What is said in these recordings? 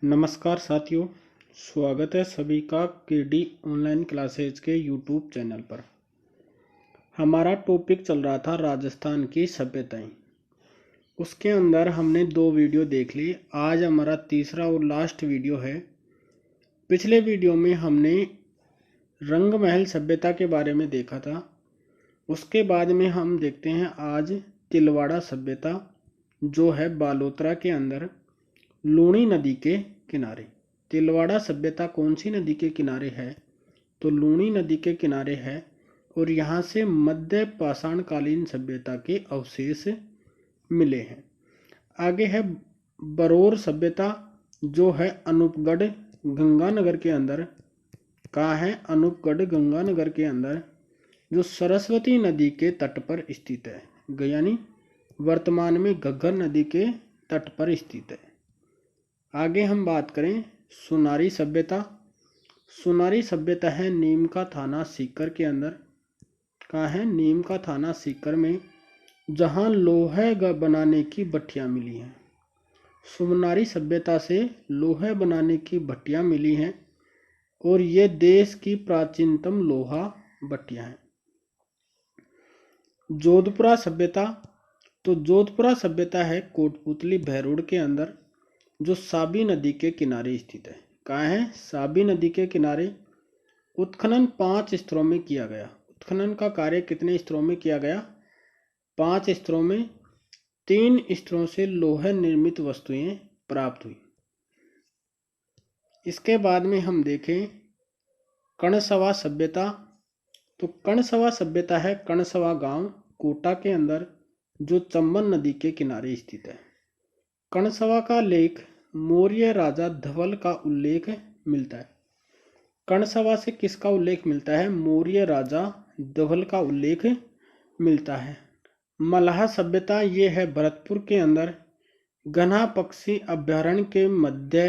नमस्कार साथियों, स्वागत है सभी का केडी ऑनलाइन क्लासेज के यूट्यूब चैनल पर। हमारा टॉपिक चल रहा था राजस्थान की सभ्यताएं। उसके अंदर हमने 2 वीडियो देख ली। आज हमारा तीसरा और लास्ट वीडियो है। पिछले वीडियो में हमने रंग महल सभ्यता के बारे में देखा था। उसके बाद में हम देखते हैं आज तिलवाड़ा सभ्यता, जो है बालोतरा के अंदर लूणी नदी के किनारे। तिलवाड़ा सभ्यता कौन सी नदी के किनारे है? तो लूणी नदी के किनारे है और यहाँ से मध्य पाषाण कालीन सभ्यता के अवशेष मिले हैं। आगे है बरौर सभ्यता, जो है अनूपगढ़ गंगानगर के अंदर। कहाँ है? अनूपगढ़ गंगानगर के अंदर, जो सरस्वती नदी के तट पर स्थित है, यानी वर्तमान में घग्गर नदी के तट पर स्थित है। आगे हम बात करें सुनारी सभ्यता। सुनारी सभ्यता है नीम का थाना सीकर के अंदर। कहाँ है? नीम का थाना सीकर में, जहाँ लोहे बनाने की भट्टियाँ मिली हैं। सुनारी सभ्यता से लोहे बनाने की भट्टियाँ मिली हैं और ये देश की प्राचीनतम लोहा भट्टियाँ हैं। जोधपुरा सभ्यता, तो जोधपुरा सभ्यता है कोटपुतली भैरोड के अंदर, जो साबी नदी के किनारे स्थित है। कहाँ है? साबी नदी के किनारे। उत्खनन 5 स्तरों में किया गया। उत्खनन का कार्य कितने स्तरों में किया गया? 5 स्तरों में। 3 स्तरों से लोहे निर्मित वस्तुएं प्राप्त हुई। इसके बाद में हम देखें कणसवा सभ्यता। तो कणसवा सभ्यता है कणसवा गांव कोटा के अंदर, जो चंबल नदी के किनारे स्थित है। कणसवा का लेख मौर्य राजा धवल का उल्लेख मिलता है। कणसवा से किसका उल्लेख मिलता है? मौर्य राजा धवल का उल्लेख मिलता है। मल्लाह सभ्यता, ये है भरतपुर के अंदर, घना पक्षी अभ्यारण्य के मध्य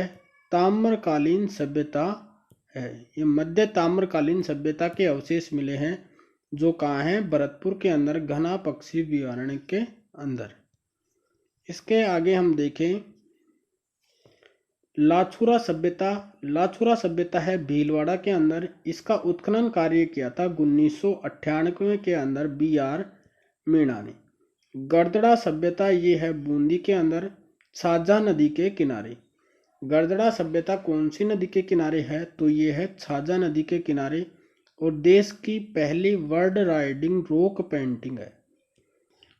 ताम्रकालीन सभ्यता है। ये मध्य ताम्रकालीन सभ्यता के अवशेष मिले हैं, जो कहाँ हैं? भरतपुर के अंदर, घना पक्षी अभ्यारण्य के अंदर। इसके आगे हम देखें लाछुरा सभ्यता। लाछुरा सभ्यता है भीलवाड़ा के अंदर। इसका उत्खनन कार्य किया था 1998 के अंदर BR मीणा ने। गड़दड़ा सभ्यता, ये है बूंदी के अंदर, छाजा नदी के किनारे। गड़दड़ा सभ्यता कौन सी नदी के किनारे है? तो ये है छाजा नदी के किनारे और देश की पहली वर्ल्ड राइडिंग रॉक पेंटिंग है।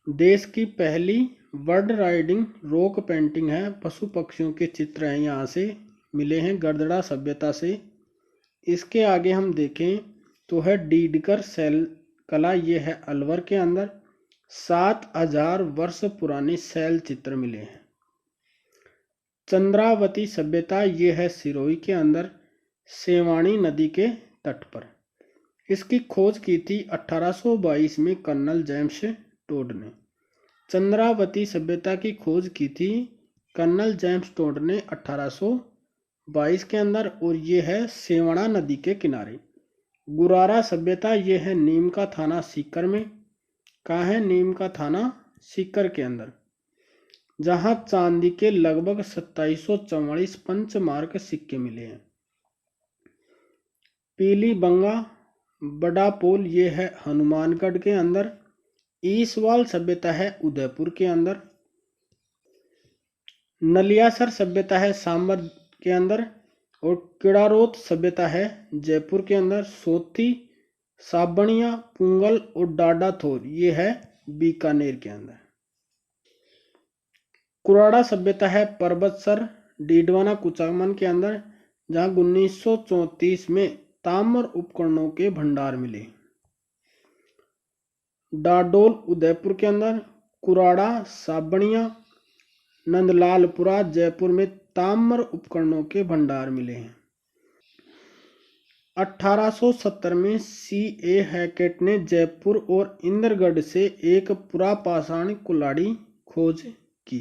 देश की पहली वर्ल्ड राइडिंग रॉक पेंटिंग है। पशु पक्षियों के चित्र हैं, यहाँ से मिले हैं गड़दड़ा सभ्यता से। इसके आगे हम देखें तो है डीडकर शैल कला, ये है अलवर के अंदर। 7000 वर्ष पुराने शैल चित्र मिले हैं। चंद्रावती सभ्यता, ये है सिरोही के अंदर, सेवाणी नदी के तट पर। इसकी खोज की थी 1822 में कर्नल जेम्स टोड ने। चंद्रावती सभ्यता की खोज की थी कर्नल जेम्स टोड ने 1822 के अंदर, और ये है सेवणा नदी के किनारे। गुरारा सभ्यता, ये है नीम का थाना सीकर में। कहाँ है? नीम का थाना सीकर के अंदर, जहाँ चांदी के लगभग 2744 पंचमार्क सिक्के मिले हैं। पीली बंगा बड़ा पोल, ये है हनुमानगढ़ के अंदर। ईसवाल सभ्यता है उदयपुर के अंदर। नलियासर सभ्यता है सांबर के अंदर और किड़ारोत सभ्यता है जयपुर के अंदर। सोथी, साबणिया, पुंगल और डाडाथोर, ये है बीकानेर के अंदर। कुराड़ा सभ्यता है पर्वतसर डीडवाना कुचामन के अंदर, जहां 1934 में ताम्र उपकरणों के भंडार मिले। डाडोल उदयपुर के अंदर। कुराड़ा, साबणिया, नंदलालपुरा जयपुर में ताम्र उपकरणों के भंडार मिले हैं। 1870 में C.A. हैकेट ने जयपुर और इंद्रगढ़ से एक पुरापाषाण कुल्हाड़ी खोज की।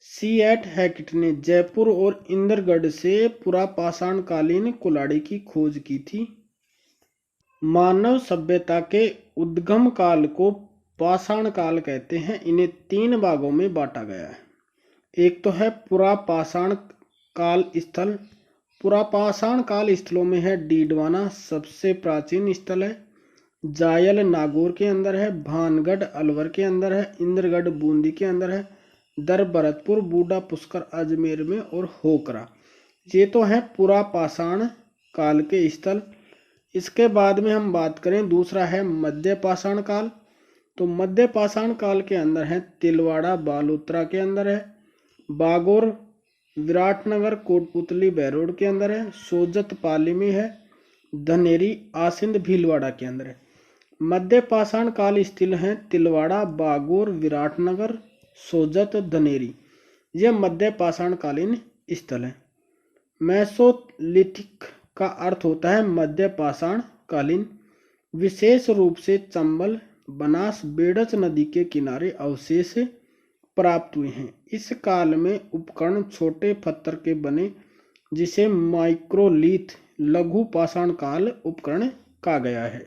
C.A. हैकेट ने जयपुर और इंद्रगढ़ से पुरापाषाण कालीन कुल्हाड़ी की खोज की थी। मानव सभ्यता के उद्गम काल को पाषाण काल कहते हैं। इन्हें 3 भागों में बांटा गया है। एक तो है पुरापाषाण काल स्थल। पुरापाषाण काल स्थलों में है डीडवाना सबसे प्राचीन स्थल है, जायल नागौर के अंदर है, भानगढ़ अलवर के अंदर है, इंद्रगढ़ बूंदी के अंदर है, दर भरतपुर बूढ़ा पुष्कर अजमेर में और होकरा। ये तो है पुरापाषाण काल के स्थल। इसके बाद में हम बात करें, दूसरा है मध्य पाषाण काल। तो मध्य पाषाण काल के अंदर है तिलवाड़ा बालोतरा के अंदर है, बागोर विराटनगर कोटपुतली बहरोड के अंदर है, सोजत पाली में है, धनेरी आसिंद भीलवाड़ा के अंदर है। मध्य पाषाण काल स्थल हैं तिलवाड़ा बागोर विराटनगर सोजत धनेरी, ये मध्य पाषाण कालीन स्थल है। मेसोलिथिक का अर्थ होता है मध्य पाषाण कालीन। विशेष रूप से चंबल बनास बेड़च नदी के किनारे अवशेष प्राप्त हुए हैं। इस काल में उपकरण छोटे पत्थर के बने, जिसे माइक्रोलिथ लघु पाषाण काल उपकरण कहा गया है।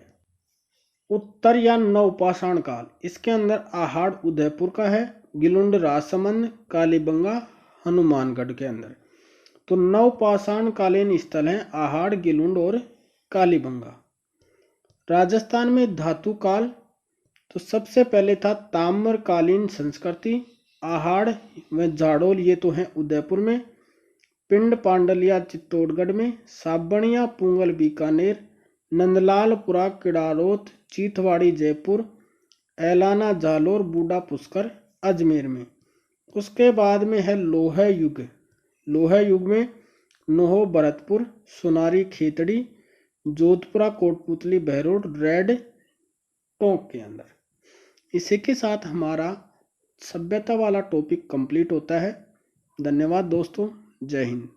उत्तर या नवपाषाण काल, इसके अंदर आहाड़ उदयपुर का है, गिलुंड राजसमंद कालीबंगा हनुमानगढ़ के अंदर। तो नवपाषाण कालीन स्थल हैं आहाड़ गिलुंड और कालीबंगा। राजस्थान में धातु काल, तो सबसे पहले था ताम्रकालीन संस्कृति, आहाड़ व झाड़ोल ये तो हैं उदयपुर में, पिंड पांडलिया चित्तौड़गढ़ में, साबणिया पुंगल बीकानेर, नंदलालपुरा किडारोत चीथवाड़ी जयपुर, एलाना जालोर बूढ़ा पुष्कर अजमेर में। उसके बाद में है लोह युग। लोह युग में नोहो भरतपुर सोनारी खेतड़ी जोधपुरा कोटपुतली बहरोड रेड टोंक के अंदर। इसी के साथ हमारा सभ्यता वाला टॉपिक कंप्लीट होता है। धन्यवाद दोस्तों, जय हिंद।